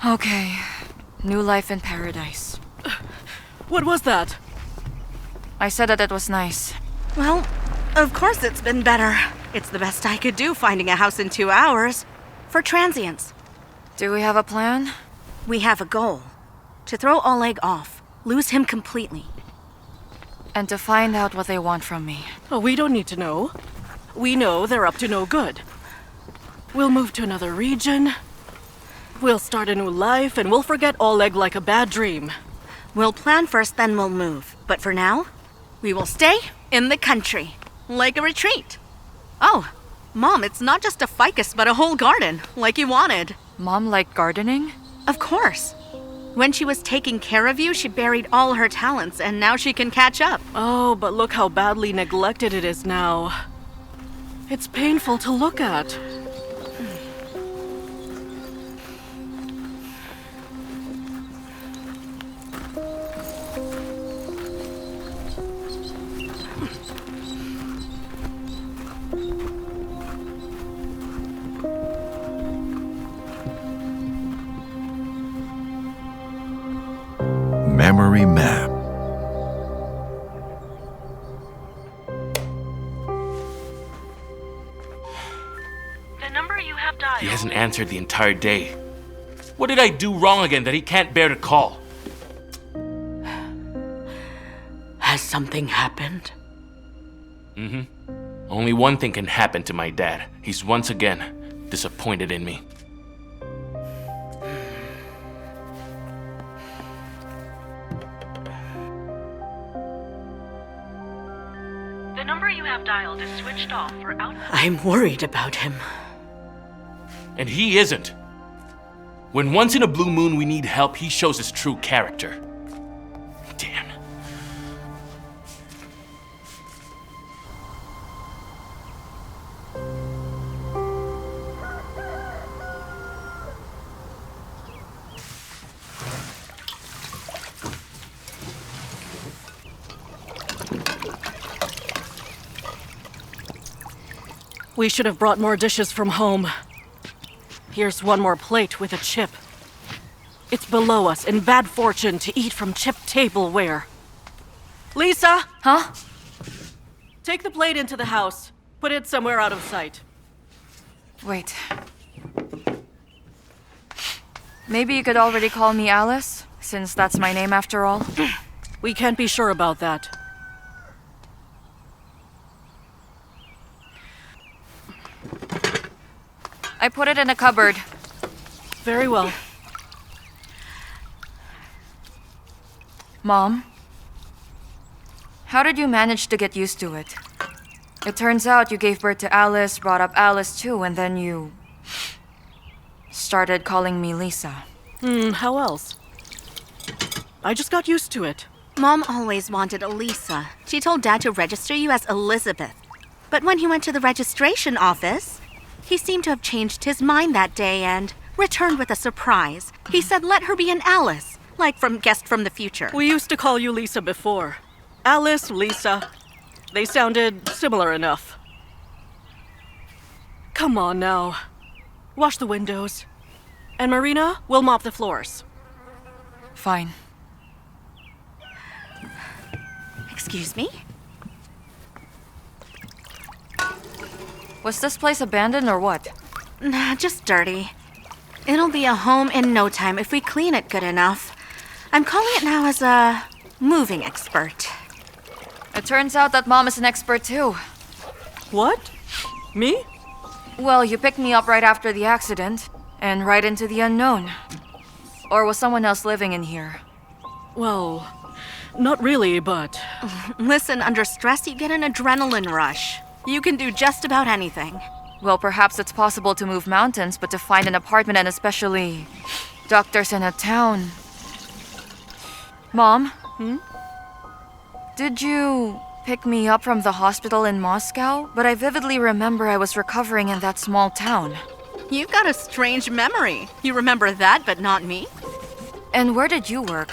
Okay. New life in paradise. What was that? I said that it was nice. Well, of course it's been better. It's the best I could do finding a house in 2 hours. For transients. Do we have a plan? We have a goal. To throw Oleg off. Lose him completely. And to find out what they want from me. Oh, we don't need to know. We know they're up to no good. We'll move to another region. We'll start a new life, and we'll forget Oleg like a bad dream. We'll plan first, then we'll move. But for now, we will stay in the country. Like a retreat. Oh, Mom, it's not just a ficus, but a whole garden, like you wanted. Mom liked gardening? Of course. When she was taking care of you, she buried all her talents, and now she can catch up. Oh, but look how badly neglected it is now. It's painful to look at. Memory map. The number you have dialed. He hasn't answered the entire day. What did I do wrong again that he can't bear to call? Has something happened? Only one thing can happen to my dad. He's once again disappointed in me. The number you have dialed is switched off for out. I'm worried about him. And he isn't. When once in a blue moon we need help, he shows his true character. Damn. We should have brought more dishes from home. Here's one more plate with a chip. It's below us in bad fortune to eat from chipped tableware. Lisa! Huh? Take the plate into the house. Put it somewhere out of sight. Wait. Maybe you could already call me Alice, since that's my name after all. We can't be sure about that. I put it in a cupboard. Very well. Mom? How did you manage to get used to it? It turns out you gave birth to Alice, brought up Alice too, and then you started calling me Lisa. How else? I just got used to it. Mom always wanted Elisa. She told Dad to register you as Elizabeth. But when he went to the registration office, he seemed to have changed his mind that day and returned with a surprise. He said let her be an Alice, like from Guest from the Future. We used to call you Lisa before. Alice, Lisa. They sounded similar enough. Come on now. Wash the windows. And Marina, we'll mop the floors. Fine. Excuse me? Was this place abandoned or what? Nah, just dirty. It'll be a home in no time if we clean it good enough. I'm calling it now as a moving expert. It turns out that Mom is an expert too. What? Me? Well, you picked me up right after the accident, and right into the unknown. Or was someone else living in here? Well, not really, but... Listen, under stress you get an adrenaline rush. You can do just about anything. Well, perhaps it's possible to move mountains, but to find an apartment and especially doctors in a town. Mom? Did you pick me up from the hospital in Moscow? But I vividly remember I was recovering in that small town. You've got a strange memory. You remember that, but not me? And where did you work?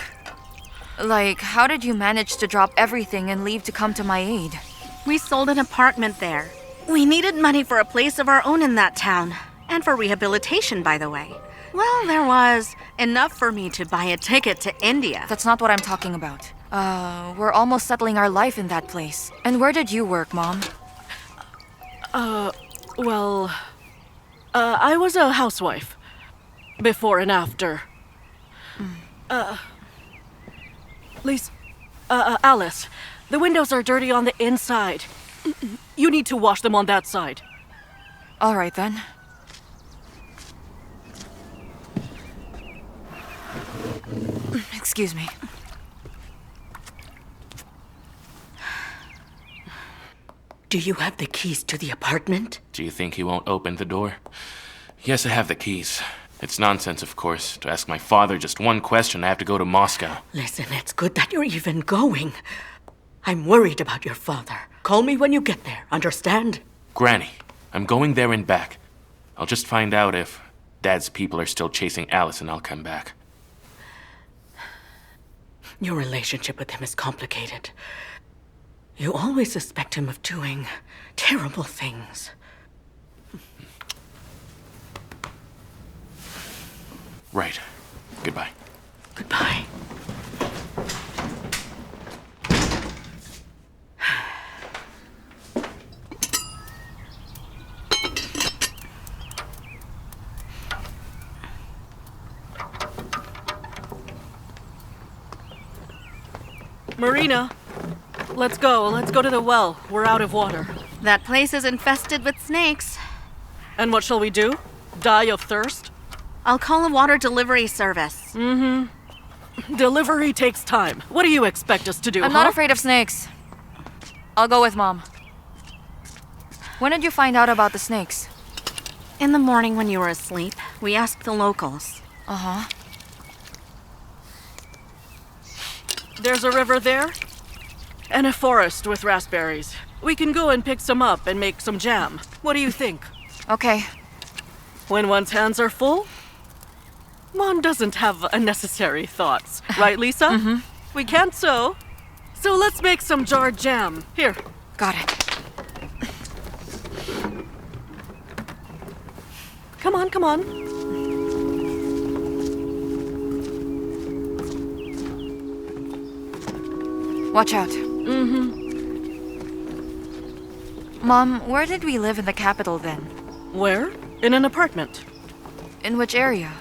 Like, how did you manage to drop everything and leave to come to my aid? We sold an apartment there. We needed money for a place of our own in that town. And for rehabilitation, by the way. Well, there was enough for me to buy a ticket to India. That's not what I'm talking about. We're almost settling our life in that place. And where did you work, Mom? Well, I was a housewife. Before and after. Lisa, Alice, the windows are dirty on the inside. You need to wash them on that side. All right, then. Excuse me. Do you have the keys to the apartment? Do you think he won't open the door? Yes, I have the keys. It's nonsense, of course. To ask my father just one question, I have to go to Moscow. Listen, it's good that you're even going. I'm worried about your father. Call me when you get there, understand? Granny, I'm going there and back. I'll just find out if Dad's people are still chasing Alice and I'll come back. Your relationship with him is complicated. You always suspect him of doing terrible things. Right. Goodbye. Goodbye. Marina, let's go. Let's go to the well. We're out of water. That place is infested with snakes. And what shall we do? Die of thirst? I'll call a water delivery service. Delivery takes time. What do you expect us to do, I'm not afraid of snakes. I'll go with Mom. When did you find out about the snakes? In the morning when you were asleep, we asked the locals. Uh-huh. There's a river there, and a forest with raspberries. We can go and pick some up and make some jam. What do you think? Okay. When one's hands are full, one doesn't have unnecessary thoughts. Right, Lisa? Mm-hmm. We can't sew. So let's make some jarred jam. Here. Got it. Come on, come on. Watch out. Mom, where did we live in the capital then? Where? In an apartment. In which area?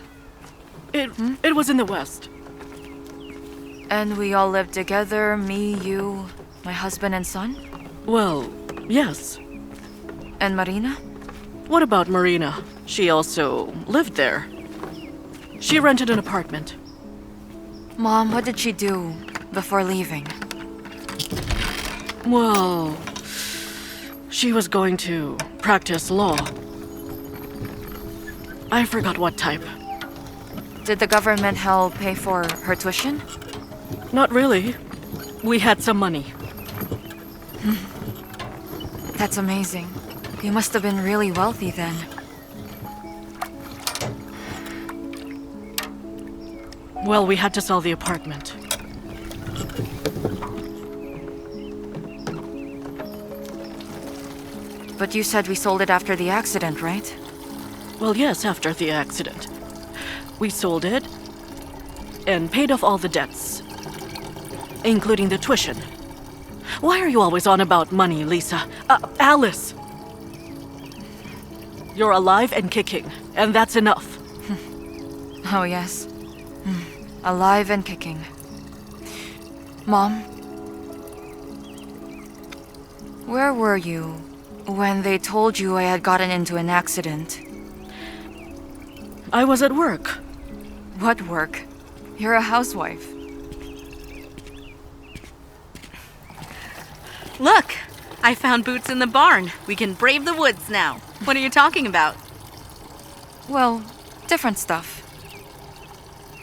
It was in the west. And we all lived together, me, you, my husband and son? Well, yes. And Marina? What about Marina? She also lived there. She rented an apartment. Mom, what did she do before leaving? Well, she was going to practice law. I forgot what type. Did the government help pay for her tuition? Not really. We had some money. That's amazing. You must have been really wealthy then. Well, we had to sell the apartment. But you said we sold it after the accident, right? Well, yes, after the accident. We sold it and paid off all the debts, including the tuition. Why are you always on about money, Lisa? Alice! You're alive and kicking, and that's enough. Oh, yes. Alive and kicking. Mom? Where were you when they told you I had gotten into an accident? I was at work. What work? You're a housewife. Look, I found boots in the barn. We can brave the woods now. What are you talking about? Well, different stuff.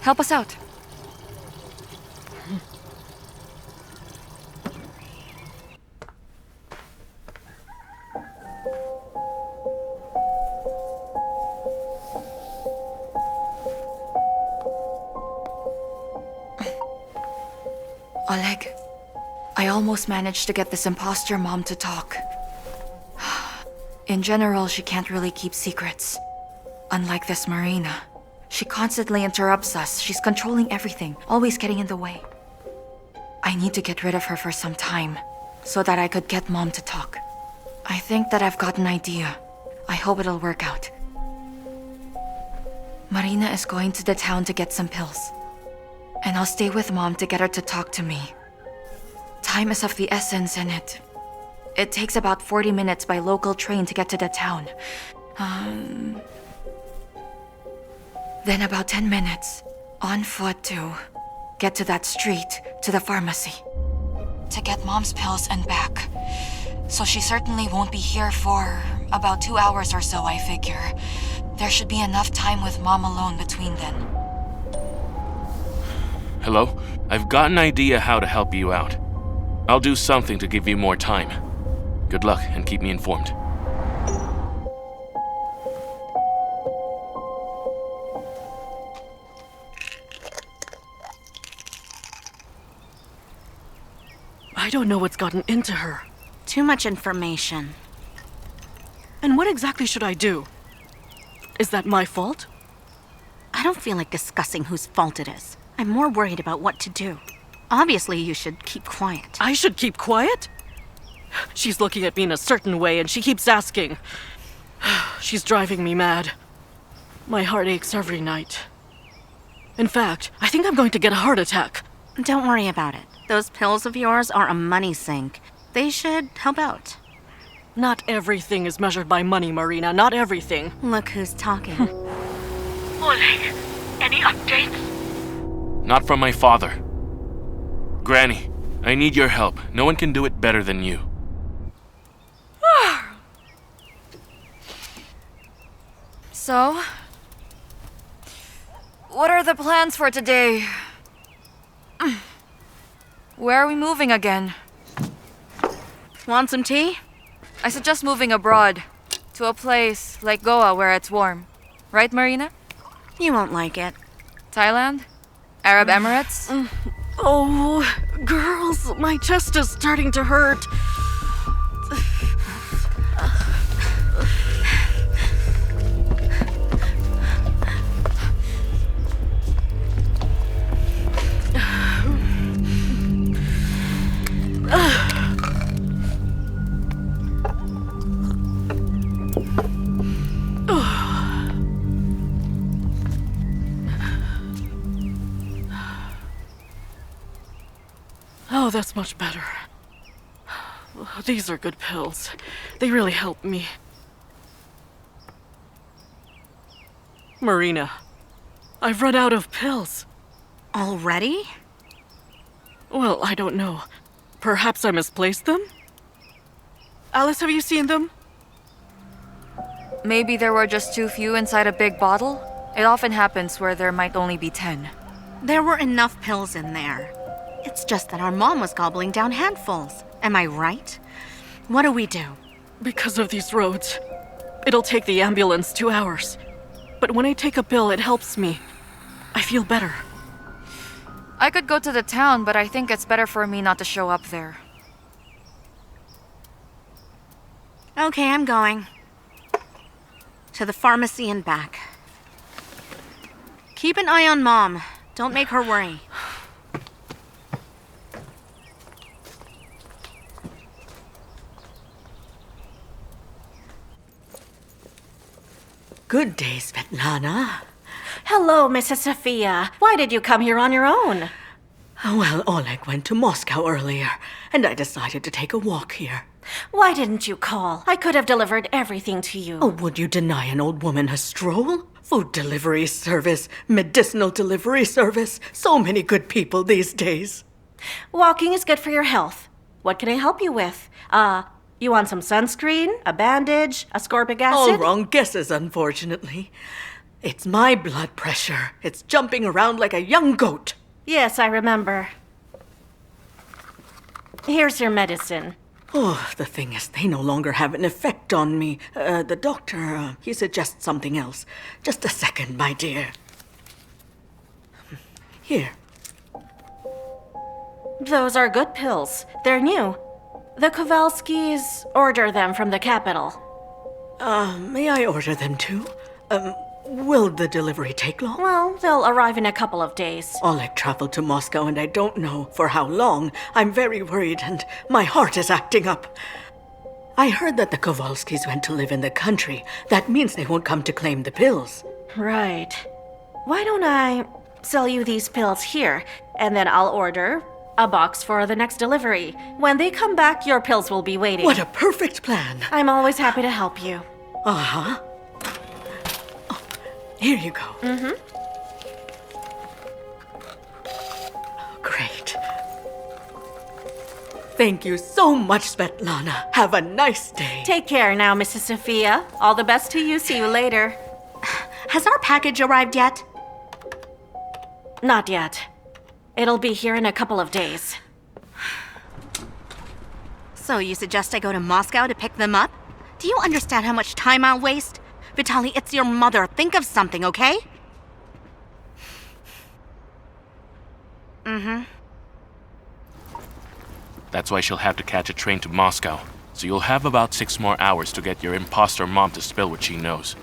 Help us out. Oleg, I almost managed to get this imposter mom to talk. In general, she can't really keep secrets. Unlike this Marina. She constantly interrupts us. She's controlling everything, always getting in the way. I need to get rid of her for some time, so that I could get Mom to talk. I think that I've got an idea. I hope it'll work out. Marina is going to the town to get some pills. And I'll stay with Mom to get her to talk to me. Time is of the essence, and it takes about 40 minutes by local train to get to the town. Then about 10 minutes on foot to get to that street, to the pharmacy. To get Mom's pills and back. So she certainly won't be here for about 2 hours or so, I figure. There should be enough time with Mom alone between then. Hello? I've got an idea how to help you out. I'll do something to give you more time. Good luck and keep me informed. I don't know what's gotten into her. Too much information. And what exactly should I do? Is that my fault? I don't feel like discussing whose fault it is. I'm more worried about what to do. Obviously, you should keep quiet. I should keep quiet? She's looking at me in a certain way and she keeps asking. She's driving me mad. My heart aches every night. In fact, I think I'm going to get a heart attack. Don't worry about it. Those pills of yours are a money sink. They should help out. Not everything is measured by money, Marina. Not everything. Look who's talking. Oleg, any updates? Not from my father. Granny, I need your help. No one can do it better than you. So, what are the plans for today? Where are we moving again? Want some tea? I suggest moving abroad, to a place like Goa where it's warm. Right, Marina? You won't like it. Thailand? Arab Emirates? Oh, girls, my chest is starting to hurt. Oh, that's much better. These are good pills. They really help me. Marina, I've run out of pills. Already? Well, I don't know. Perhaps I misplaced them? Alice, have you seen them? Maybe there were just too few inside a big bottle? It often happens where there might only be 10. There were enough pills in there. It's just that our mom was gobbling down handfuls. Am I right? What do we do? Because of these roads. It'll take the ambulance 2 hours. But when I take a pill, it helps me. I feel better. I could go to the town, but I think it's better for me not to show up there. Okay, I'm going. To the pharmacy and back. Keep an eye on Mom. Don't make her worry. Good day, Svetlana. Hello, Mrs. Sophia. Why did you come here on your own? Well, Oleg went to Moscow earlier, and I decided to take a walk here. Why didn't you call? I could have delivered everything to you. Oh, would you deny an old woman a stroll? Food delivery service, medicinal delivery service. So many good people these days. Walking is good for your health. What can I help you with? You want some sunscreen, a bandage, ascorbic All acid? wrong guesses, unfortunately. It's my blood pressure. It's jumping around like a young goat. Yes, I remember. Here's your medicine. Oh, the thing is, they no longer have an effect on me. The doctor, he suggests something else. Just a second, my dear. Here. Those are good pills. They're new. The Kowalskis order them from the capital. May I order them too? Will the delivery take long? Well, they'll arrive in a couple of days. Oleg traveled to Moscow and I don't know for how long. I'm very worried and my heart is acting up. I heard that the Kowalskis went to live in the country. That means they won't come to claim the pills. Right. Why don't I sell you these pills here, and then I'll order a box for the next delivery. When they come back, your pills will be waiting. What a perfect plan. I'm always happy to help you. Uh-huh. Oh, here you go. Great. Thank you so much, Svetlana. Have a nice day. Take care now, Mrs. Sophia. All the best to you. See you later. Has our package arrived yet? Not yet. It'll be here in a couple of days. So you suggest I go to Moscow to pick them up? Do you understand how much time I'll waste? Vitaly, it's your mother. Think of something, okay? That's why she'll have to catch a train to Moscow. So you'll have about 6 more hours to get your imposter mom to spill what she knows.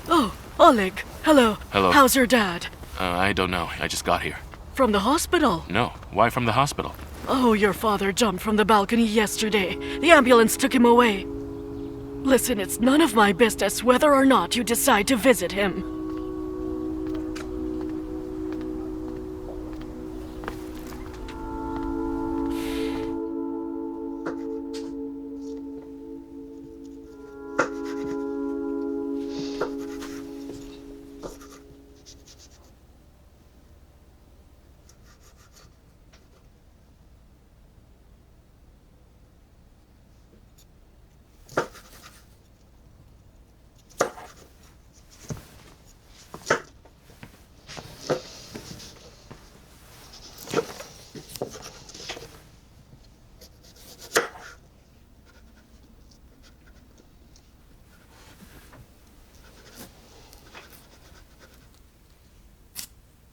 Oh, Oleg. Hello. Hello. How's your dad? I don't know. I just got here. From the hospital? No. Why from the hospital? Oh, your father jumped from the balcony yesterday. The ambulance took him away. Listen, it's none of my business whether or not you decide to visit him.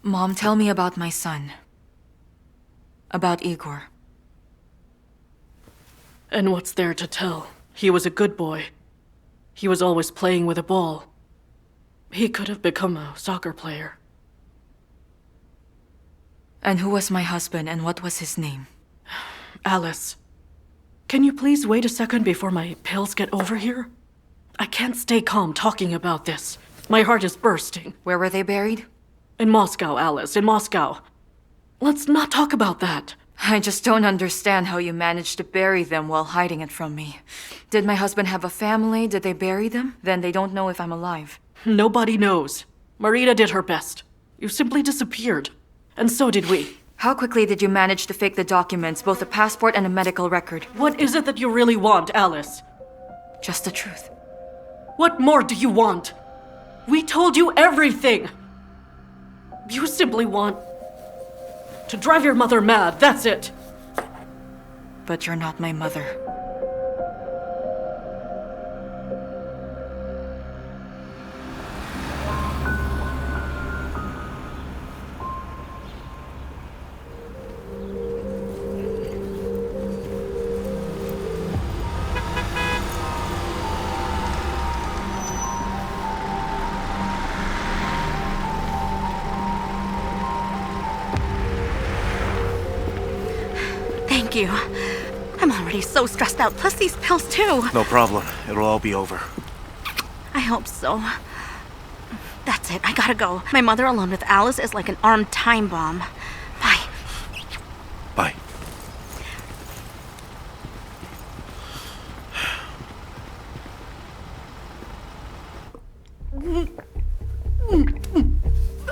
Mom, tell me about my son. About Igor. And what's there to tell? He was a good boy. He was always playing with a ball. He could have become a soccer player. And who was my husband and what was his name? Alice, can you please wait a second before my pills get over here? I can't stay calm talking about this. My heart is bursting. Where were they buried? In Moscow, Alice, in Moscow. Let's not talk about that. I just don't understand how you managed to bury them while hiding it from me. Did my husband have a family? Did they bury them? Then they don't know if I'm alive. Nobody knows. Marina did her best. You simply disappeared. And so did we. How quickly did you manage to fake the documents, both a passport and a medical record? What is it that you really want, Alice? Just the truth. What more do you want? We told you everything! You simply want to drive your mother mad, that's it! But you're not my mother. Thank you. I'm already so stressed out, plus these pills too. No problem. It'll all be over. I hope so. That's it, I gotta go. My mother alone with Alice is like an armed time bomb. Bye. Bye.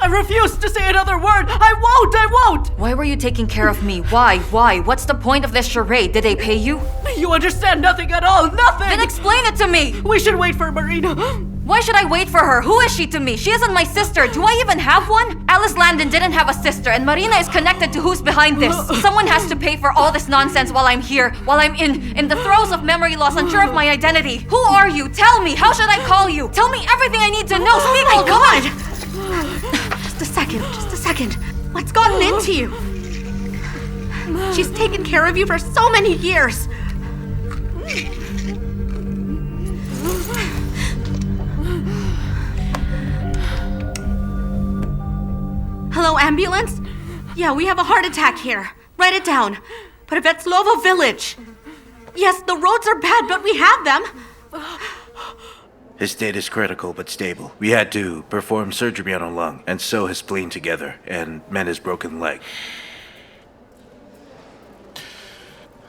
I refuse to say another word! I won't! Why were you taking care of me? Why? What's the point of this charade? Did they pay you? You understand nothing at all, nothing! Then explain it to me! We should wait for Marina. Why should I wait for her? Who is she to me? She isn't my sister. Do I even have one? Alice Landon didn't have a sister, and Marina is connected to who's behind this. Someone has to pay for all this nonsense while I'm here, while I'm in the throes of memory loss, unsure of my identity. Who are you? Tell me. How should I call you? Tell me everything I need to know. Speak, Oh, oh God! Just a second. What's gotten into you? She's taken care of you for so many years. Hello, ambulance? Yeah, we have a heart attack here. Write it down. Prevetslovo village. Yes, the roads are bad, but we have them. His state is critical but stable. We had to perform surgery on a lung and sew his spleen together and mend his broken leg.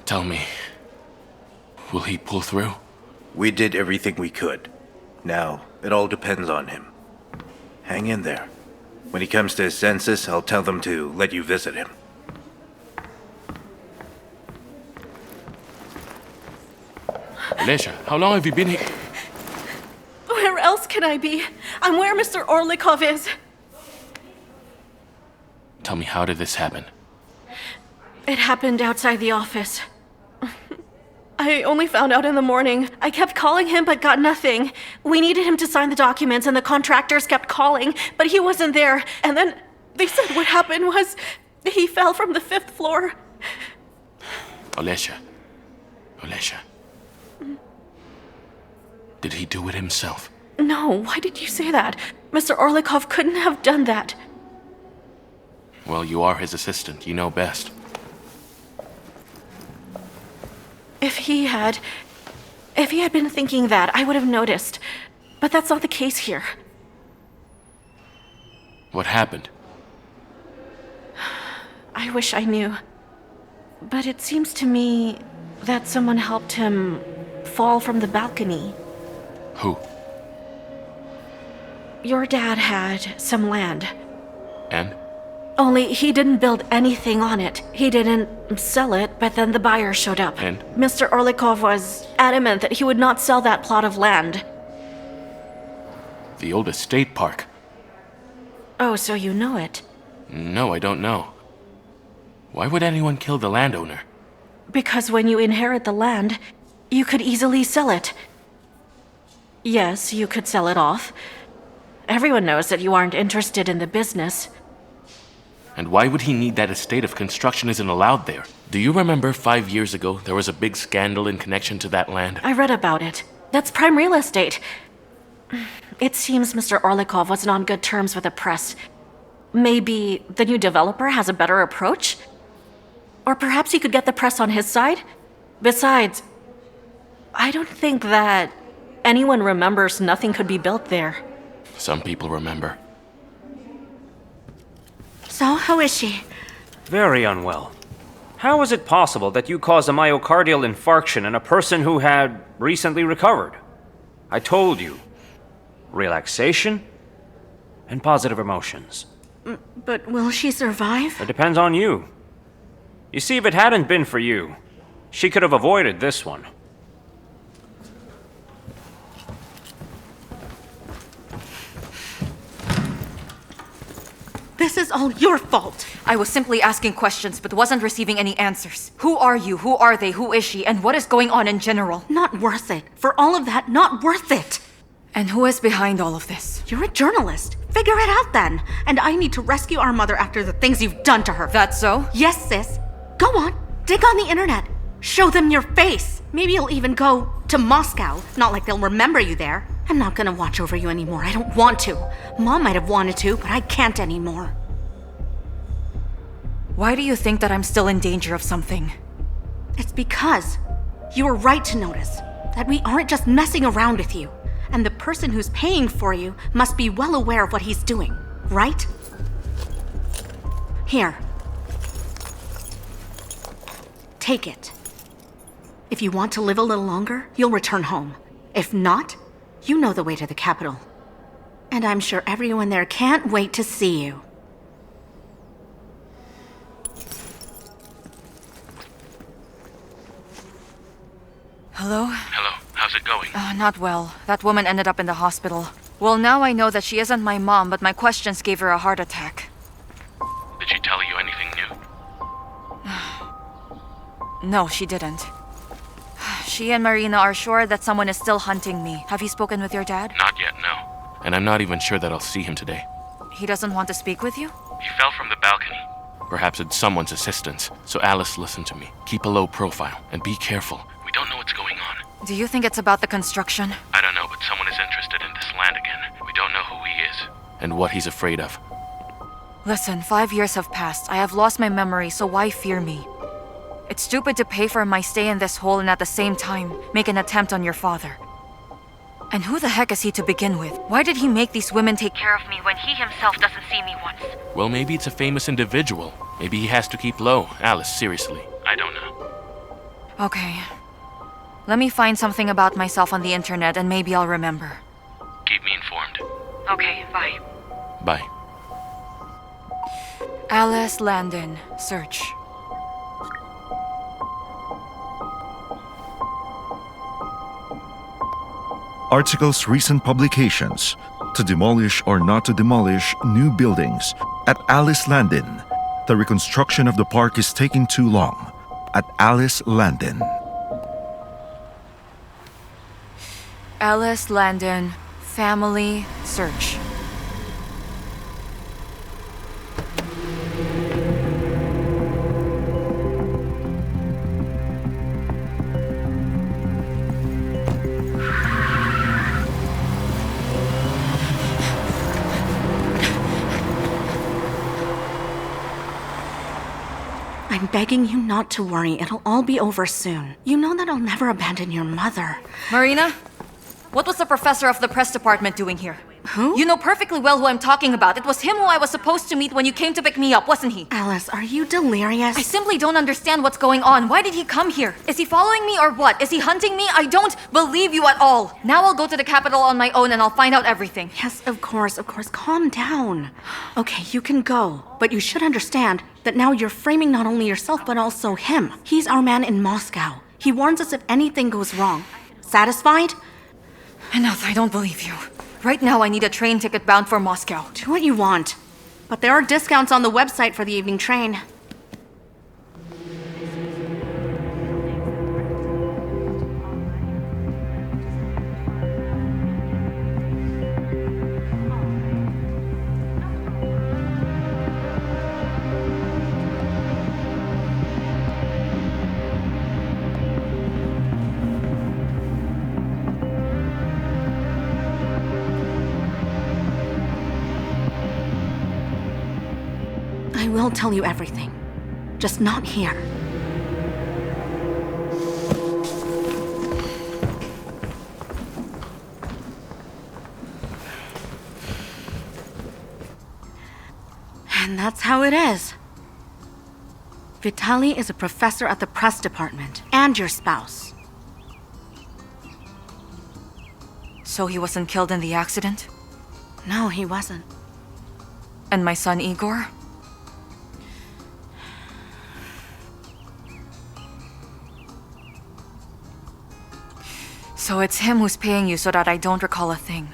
Tell me, will he pull through? We did everything we could. Now, it all depends on him. Hang in there. When he comes to his senses, I'll tell them to let you visit him. Lesha, how long have you been here? Where else can I be? I'm where Mr. Orlikov is. Tell me, how did this happen? It happened outside the office. I only found out in the morning. I kept calling him, but got nothing. We needed him to sign the documents, and the contractors kept calling, but he wasn't there. And then they said what happened was he fell from the 5th floor. Olesha. Did he do it himself? No, why did you say that? Mr. Orlikov couldn't have done that. Well, you are his assistant. You know best. If he had been thinking that, I would have noticed. But that's not the case here. What happened? I wish I knew. But it seems to me that someone helped him fall from the balcony. Who? Your dad had some land. And? Only he didn't build anything on it. He didn't sell it, but then the buyer showed up. And? Mr. Orlikov was adamant that he would not sell that plot of land. The old estate park. Oh, so you know it. No, I don't know. Why would anyone kill the landowner? Because when you inherit the land, you could easily sell it. Yes, you could sell it off. Everyone knows that you aren't interested in the business. And why would he need that estate if construction isn't allowed there? Do you remember 5 years ago there was a big scandal in connection to that land? I read about it. That's prime real estate. It seems Mr. Orlikov wasn't on good terms with the press. Maybe the new developer has a better approach? Or perhaps he could get the press on his side? Besides, I don't think that anyone remembers nothing could be built there. Some people remember. So, how is she? Very unwell. How is it possible that you caused a myocardial infarction in a person who had recently recovered? I told you. Relaxation and positive emotions. But will she survive? It depends on you. You see, if it hadn't been for you, she could have avoided this one. This is all your fault. I was simply asking questions but wasn't receiving any answers. Who are you? Who are they? Who is she? And what is going on in general? Not worth it. For all of that, not worth it. And who is behind all of this? You're a journalist. Figure it out then. And I need to rescue our mother after the things you've done to her. That's so? Yes, sis. Go on. Dig on the internet. Show them your face. Maybe you'll even go to Moscow. Not like they'll remember you there. I'm not gonna watch over you anymore. I don't want to. Mom might have wanted to, but I can't anymore. Why do you think that I'm still in danger of something? It's because you were right to notice that we aren't just messing around with you. And the person who's paying for you must be well aware of what he's doing, right? Here. Take it. If you want to live a little longer, you'll return home. If not, you know the way to the capital. And I'm sure everyone there can't wait to see you. Hello? Hello, how's it going? Not well. That woman ended up in the hospital. Well, now I know that she isn't my mom, but my questions gave her a heart attack. Did she tell you anything new? No, she didn't. She and Marina are sure that someone is still hunting me. Have you spoken with your dad? Not yet, no. And I'm not even sure that I'll see him today. He doesn't want to speak with you? He fell from the balcony. Perhaps it's someone's assistance. So Alice, listen to me. Keep a low profile and be careful. We don't know what's going on. Do you think it's about the construction? I don't know, but someone is interested in this land again. We don't know who he is and what he's afraid of. Listen, 5 years have passed. I have lost my memory, so why fear me? It's stupid to pay for my stay in this hole and at the same time make an attempt on your father. And who the heck is he to begin with? Why did he make these women take care of me when he himself doesn't see me once? Well, maybe it's a famous individual. Maybe he has to keep low. Alice, seriously. I don't know. Okay. Let me find something about myself on the internet and maybe I'll remember. Keep me informed. Okay, bye. Bye. Alice Landon, search. Articles recent publications. To demolish or not to demolish new buildings. At Alice Landon. The reconstruction of the park is taking too long. At Alice Landon. Alice Landon, family, search. I'm begging you not to worry. It'll all be over soon. You know that I'll never abandon your mother. Marina? What was the professor of the press department doing here? Who? You know perfectly well who I'm talking about. It was him who I was supposed to meet when you came to pick me up, wasn't he? Alice, are you delirious? I simply don't understand what's going on. Why did he come here? Is he following me or what? Is he hunting me? I don't believe you at all. Now I'll go to the capital on my own and I'll find out everything. Yes, of course. Calm down. Okay, you can go. But you should understand that now you're framing not only yourself but also him. He's our man in Moscow. He warns us if anything goes wrong. Satisfied? Enough, I don't believe you. Right now I need a train ticket bound for Moscow. Do what you want. But there are discounts on the website for the evening train. I will tell you everything. Just not here. And that's how it is. Vitaly is a professor at the press department, and your spouse. So he wasn't killed in the accident? No, he wasn't. And my son Igor? So it's him who's paying you so that I don't recall a thing.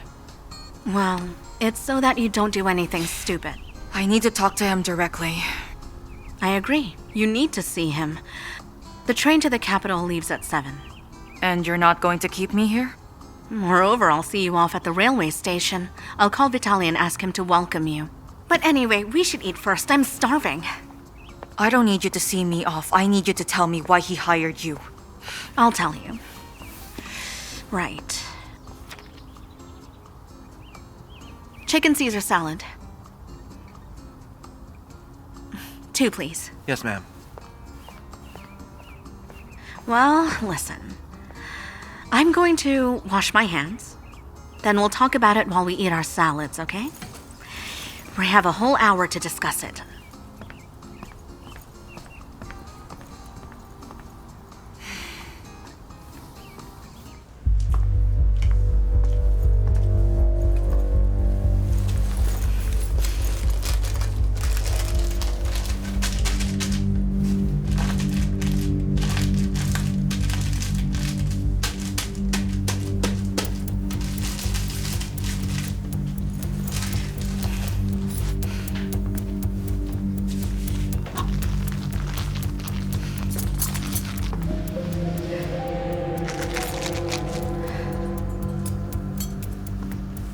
Well, it's so that you don't do anything stupid. I need to talk to him directly. I agree. You need to see him. The train to the capital leaves at 7. And you're not going to keep me here? Moreover, I'll see you off at the railway station. I'll call Vitaly and ask him to welcome you. But anyway, we should eat first. I'm starving. I don't need you to see me off. I need you to tell me why he hired you. I'll tell you. Right. Chicken Caesar salad. 2, please. Yes, ma'am. Well, listen. I'm going to wash my hands. Then we'll talk about it while we eat our salads, okay? We have a whole hour to discuss it.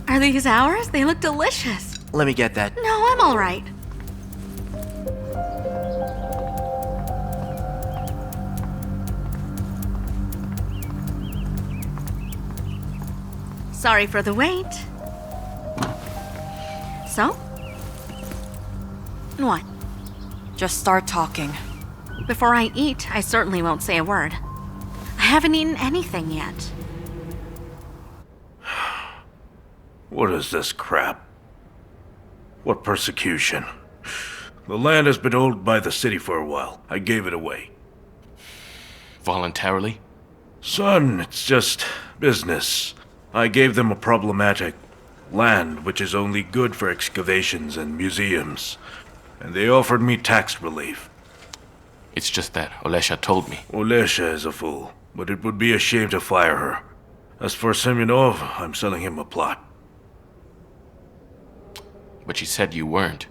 Are these ours? They look delicious. Let me get that. No, I'm all right. Sorry for the wait. So? What? Just start talking. Before I eat, I certainly won't say a word. I haven't eaten anything yet. What is this crap? What persecution? The land has been owned by the city for a while. I gave it away. Voluntarily? Son, it's just business. I gave them a problematic land which is only good for excavations and museums. And they offered me tax relief. It's just that Olesha told me. Olesha is a fool, but it would be a shame to fire her. As for Semyonov, I'm selling him a plot. But she said you weren't.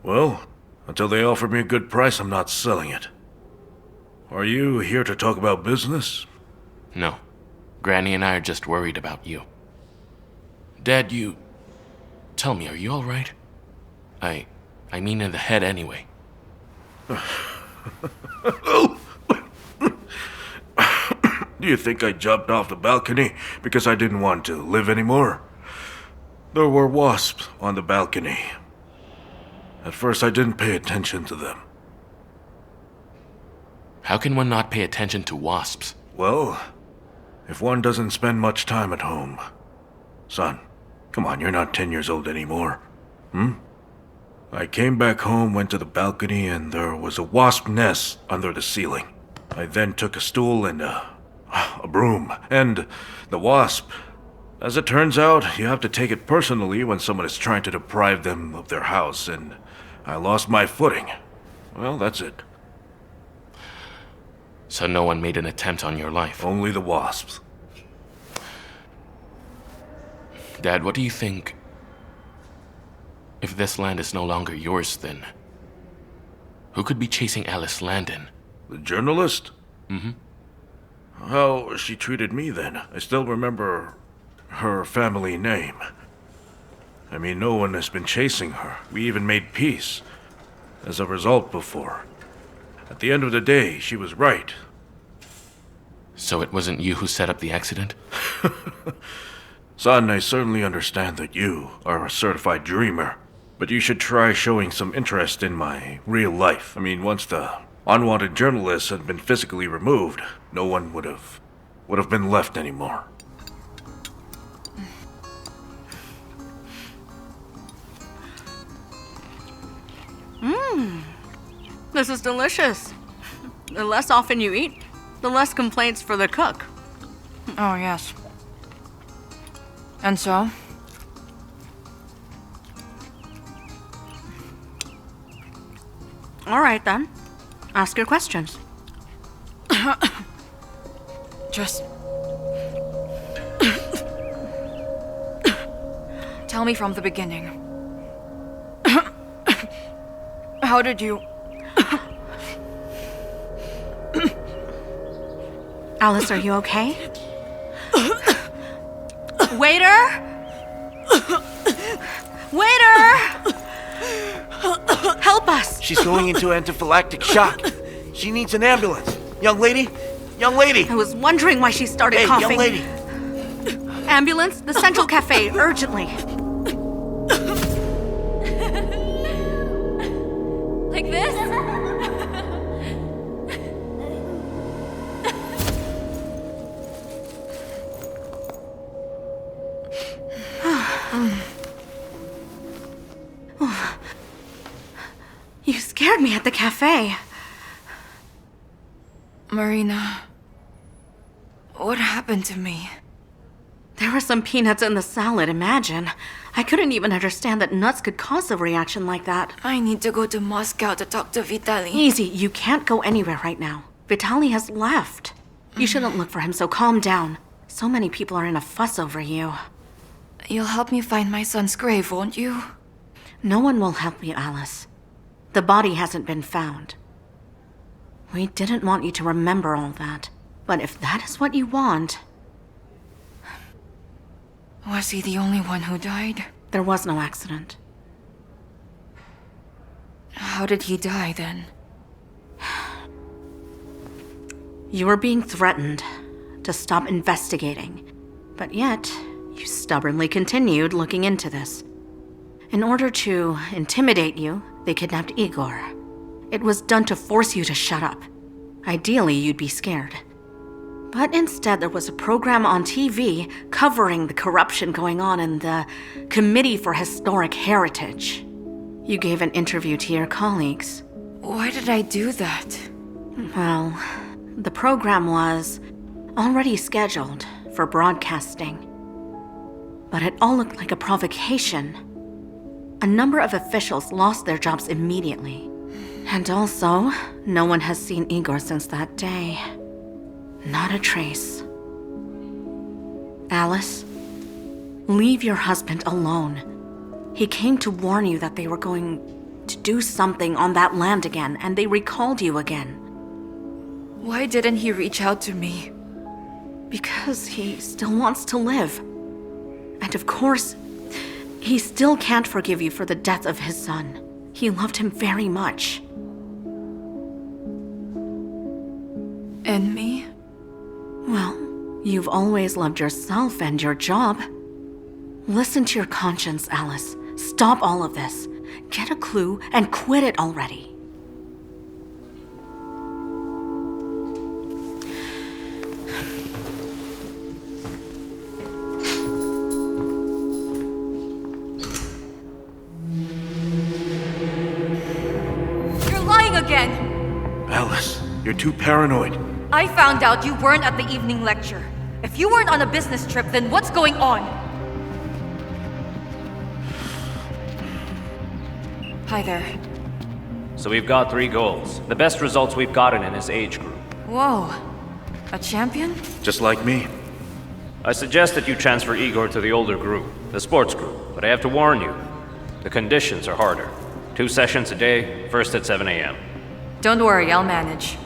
Well, until they offer me a good price, I'm not selling it. Are you here to talk about business? No. Granny and I are just worried about you. Dad, you... Tell me, are you alright? I mean in the head anyway. Do you think I jumped off the balcony because I didn't want to live anymore? There were wasps on the balcony. At first I didn't pay attention to them. How can one not pay attention to wasps? Well, if one doesn't spend much time at home. Son, come on, you're not 10 years old anymore. I came back home, went to the balcony, and there was a wasp nest under the ceiling. I then took a stool and a broom, and the wasp. As it turns out, you have to take it personally when someone is trying to deprive them of their house, and I lost my footing. Well, that's it. So no one made an attempt on your life? Only the wasps. Dad, what do you think? If this land is no longer yours, then who could be chasing Alice Landon? The journalist? Mm-hmm. How she treated me then. I still remember her family name. I mean, no one has been chasing her. We even made peace as a result before. At the end of the day, she was right. So it wasn't you who set up the accident? Son, I certainly understand that you are a certified dreamer, but you should try showing some interest in my real life. I mean, once the unwanted journalist had been physically removed, no one would have been left anymore. This is delicious. The less often you eat, the less complaints for the cook. Oh, yes. And so? All right, then. Ask your questions. Just... Tell me from the beginning. How did you... Alice, are you okay? Waiter! Waiter! Help us! She's going into anaphylactic shock. She needs an ambulance. Young lady? Young lady! I was wondering why she started Hey, coughing. young lady! Ambulance, the Central Cafe, urgently. Like this? You scared me at the cafe. Marina, what happened to me? There were some peanuts in the salad, imagine. I couldn't even understand that nuts could cause a reaction like that. I need to go to Moscow to talk to Vitaly. Easy, you can't go anywhere right now. Vitaly has left. You shouldn't look for him, so calm down. So many people are in a fuss over you. You'll help me find my son's grave, won't you? No one will help you, Alice. The body hasn't been found. We didn't want you to remember all that. But if that is what you want... Was he the only one who died? There was no accident. How did he die then? You were being threatened to stop investigating. But yet, you stubbornly continued looking into this. In order to intimidate you They kidnapped Igor. It was done to force you to shut up. Ideally, you'd be scared. But instead, there was a program on TV covering the corruption going on in the Committee for Historic Heritage. You gave an interview to your colleagues. Why did I do that? Well, the program was already scheduled for broadcasting. But it all looked like a provocation. A number of officials lost their jobs immediately. And also, no one has seen Igor since that day. Not a trace. Alice, leave your husband alone. He came to warn you that they were going to do something on that land again, and they recalled you again. Why didn't he reach out to me? Because he still wants to live. And of course, he still can't forgive you for the death of his son. He loved him very much. And me? Well, you've always loved yourself and your job. Listen to your conscience, Alice. Stop all of this. Get a clue and quit it already. You're lying again! Alice, you're too paranoid. I found out you weren't at the evening lecture. If you weren't on a business trip, then what's going on? Hi there. So we've got 3 goals. The best results we've gotten in his age group. Whoa. A champion? Just like me. I suggest that you transfer Igor to the older group, the sports group, but I have to warn you, the conditions are harder. 2 sessions a day, first at 7 a.m. Don't worry, I'll manage.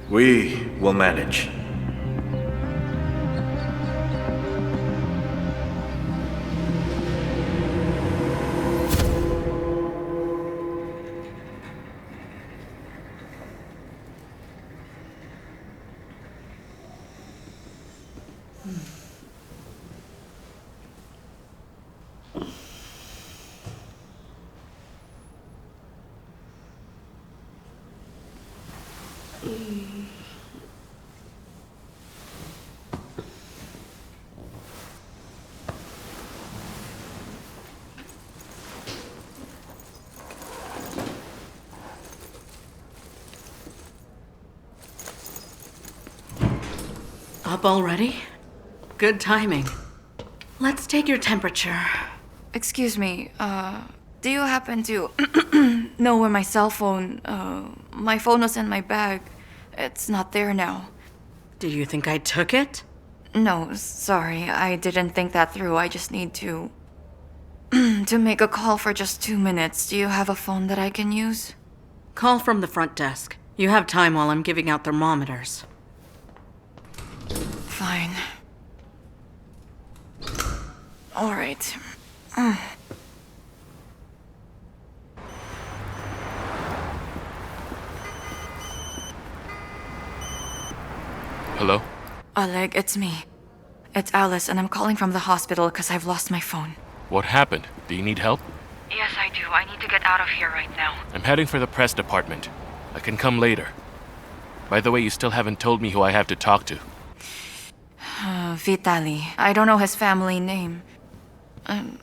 We will manage. Up already? Good timing. Let's take your temperature. Excuse me, do you happen to know where my cell phone, my phone was in my bag. It's not there now. Do you think I took it? No, sorry, I didn't think that through. I just need to to make a call for just 2 minutes. Do you have a phone that I can use? Call from the front desk. You have time while I'm giving out thermometers. Fine. All right. Hello? Oleg, it's me. It's Alice, and I'm calling from the hospital because I've lost my phone. What happened? Do you need help? Yes, I do. I need to get out of here right now. I'm heading for the press department. I can come later. By the way, you still haven't told me who I have to talk to. Vitali. I don't know his family name.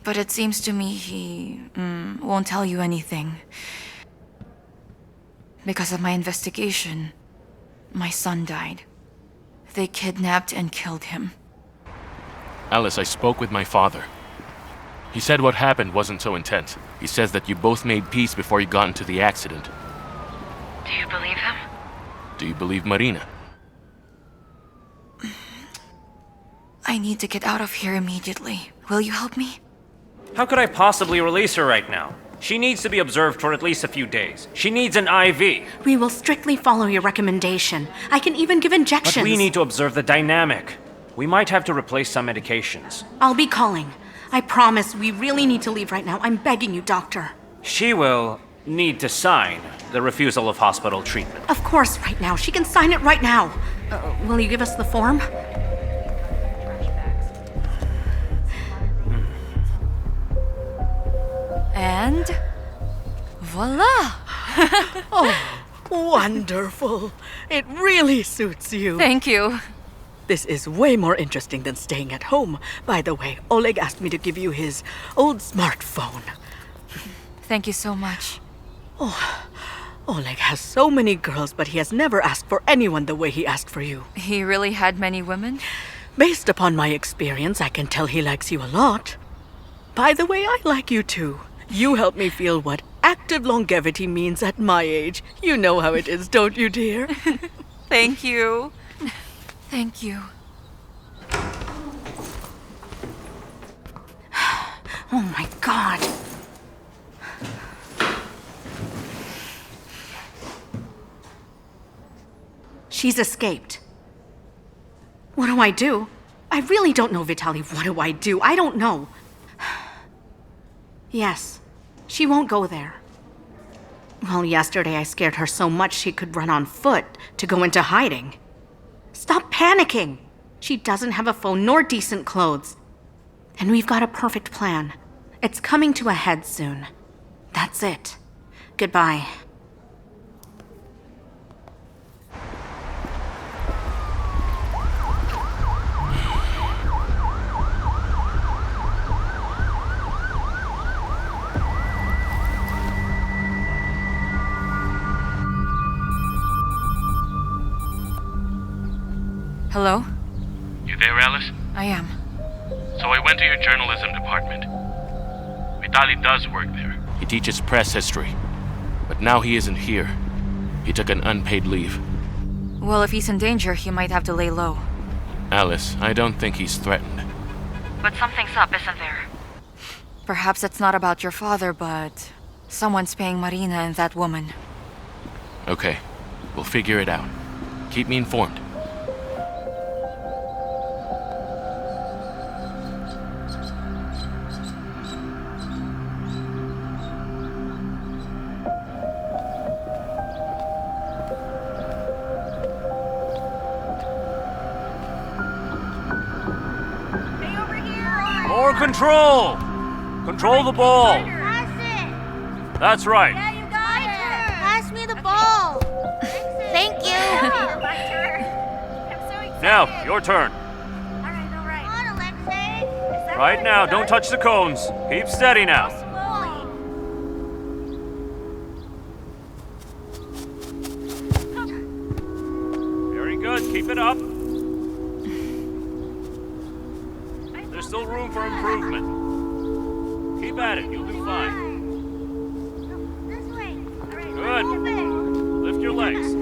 But it seems to me he won't tell you anything. Because of my investigation, my son died. They kidnapped and killed him. Alice, I spoke with my father. He said what happened wasn't so intense. He says that you both made peace before you got into the accident. Do you believe him? Do you believe Marina? I need to get out of here immediately. Will you help me? How could I possibly release her right now? She needs to be observed for at least a few days. She needs an IV. We will strictly follow your recommendation. I can even give injections. But we need to observe the dynamic. We might have to replace some medications. I'll be calling. I promise we really need to leave right now. I'm begging you, doctor. She will need to sign the refusal of hospital treatment. Of course, right now. She can sign it right now. Will you give us the form? And Voila! Wonderful. It really suits you. Thank you. This is way more interesting than staying at home. By the way, Oleg asked me to give you his old smartphone. Thank you so much. Oleg has so many girls, but he has never asked for anyone the way he asked for you. He really had many women? Based upon my experience, I can tell he likes you a lot. By the way, I like you too. You help me feel what active longevity means at my age. You know how it is, don't you, dear? Thank you. Thank you. Oh my god. She's escaped. What do I do? I really don't know, Vitaly. What do I do? I don't know. Yes, she won't go there. Well, yesterday I scared her so much she could run on foot to go into hiding. Stop panicking! She doesn't have a phone nor decent clothes. And we've got a perfect plan. It's coming to a head soon. That's it. Goodbye. Hello? You there, Alice? I am. So I went to your journalism department. Vitaly does work there. He teaches press history. But now he isn't here. He took an unpaid leave. Well, if he's in danger, he might have to lay low. Alice, I don't think he's threatened. But something's up, isn't there? Perhaps it's not about your father, but someone's paying Marina and that woman. Okay, we'll figure it out. Keep me informed. More control! Control the ball! That's right. Yeah, you got it! Pass me the ball! Thank you! My turn. I'm so excited. Now, your turn. All right. Come on, Alexei! Is that Right what now, it's don't done? touch the cones. Keep steady now. Slowly. Very good. Keep it up. There's still room for improvement. Keep at it. You'll do fine. This way! Good. Lift your legs.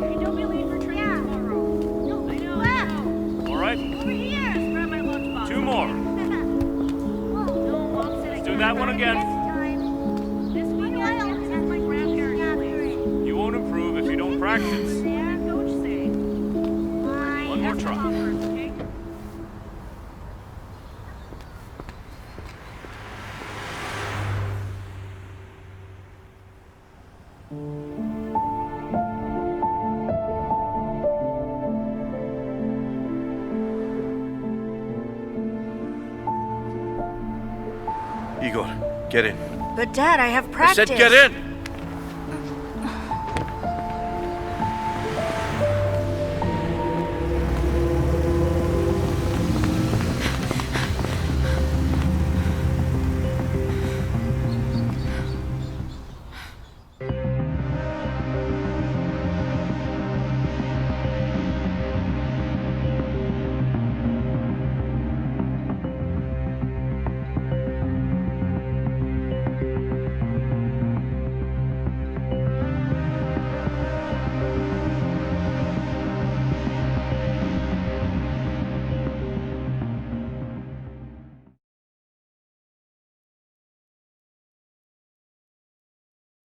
Hey, don't be late for training tomorrow. No, I know. All right. Over here. Just grab my lunchbox. 2 more. No, Mom said I Do can't that one ride again. This weekend, I'll have my grandparents. You won't improve if you don't practice. Yeah, coach say. One more try. Okay? Igor, get in. But Dad, I have I practice. said get in!